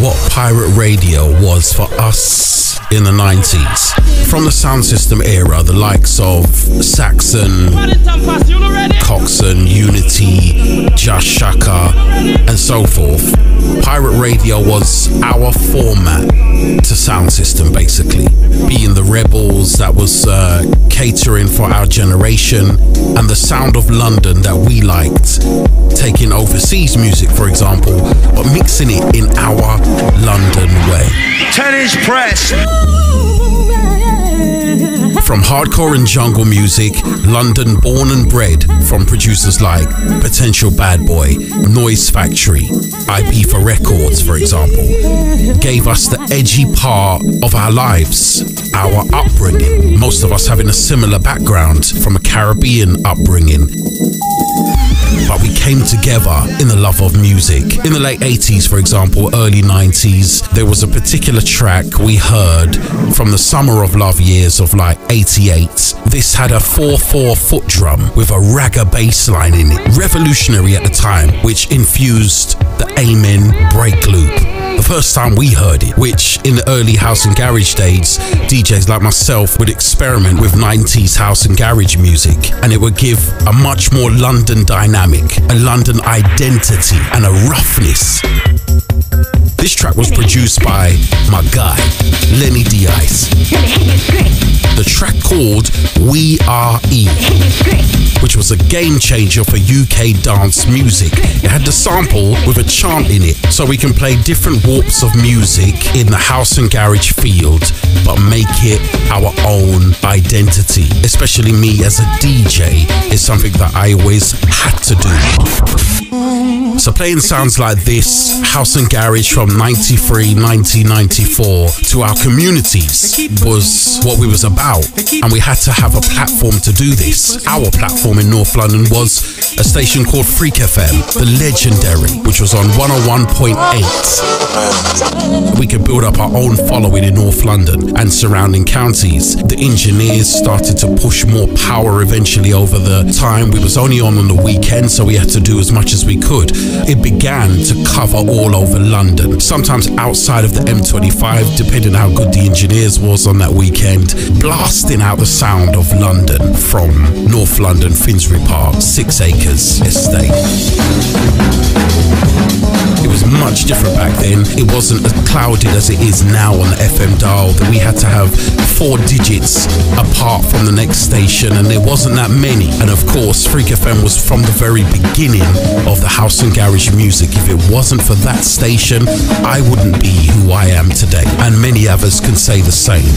what pirate radio was for us in the 90s. From the sound system era, the likes of Saxon, Coxsone, Unity, Just Shaka, and so forth, pirate radio was our format to sound system, basically. Being the rebels that was catering for our generation, and the sound of London that we liked, taking overseas music, for example, but mixing it in our London way. 10-inch press. From hardcore and jungle music, London born and bred from producers like Potential Bad Boy, Noise Factory, IP4Records, for example, gave us the edgy part of our lives, our upbringing, most of us having a similar background from a Caribbean upbringing. But we came together in the love of music. In the late 80s, for example, early 90s, there was a particular track we heard from the Summer of Love years of like 88. This had a 4/4 foot drum with a ragga bass line in it, revolutionary at the time, which infused the Amen break loop. The first time we heard it, which in the early house and garage days, DJs like myself would experiment with 90s house and garage music, and it would give a much more London dynamic, a London identity, and a roughness. This track was produced by my guy, Lenny D-Ice. The track called We Are E, which was a game changer for UK dance music. It had the sample with a chant in it, so we can play different warps of music in the house and garage field, but make it our own identity. Especially me as a DJ is something that I always had to do. So playing sounds like this, house and garage from 93, 1994 to our communities was what we was about, and we had to have a platform to do this. Our platform in North London was a station called Freak FM, the legendary, which was on 101.8. We could build up our own following in North London and surrounding counties. The engineers started to push more power eventually over the time. We was only on the weekend, so we had to do as much as we could. It began to cover all over London, sometimes outside of the M25, depending how good the engineers was on that weekend, blasting out the sound of London from North London, Finsbury Park, 6 Acres Estate. It was much different back then. It wasn't as clouded as it is now on the FM dial, that we had to have 4 digits apart from the next station, and there wasn't that many. And of course, Freak FM was from the very beginning of the house and garage music. If it wasn't for that station, I wouldn't be who I am today, and many others can say the same.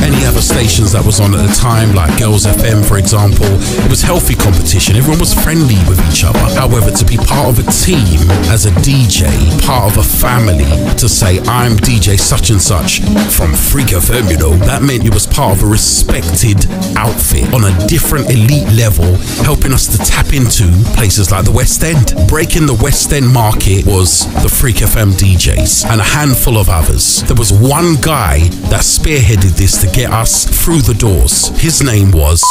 Any other stations that was on at the time, like Girls FM, for example, it was healthy competition. Everyone was friendly with each other. However, to be part of a team as a DJ, part of a family, to say I'm DJ such and such from Freak FM, you know, that meant you was part of a respected outfit on a different elite level, helping us to tap into places like the West End. Breaking the West End market was the Freak FM DJs and a handful of others. There was one guy that spearheaded this to get us through the doors. His name was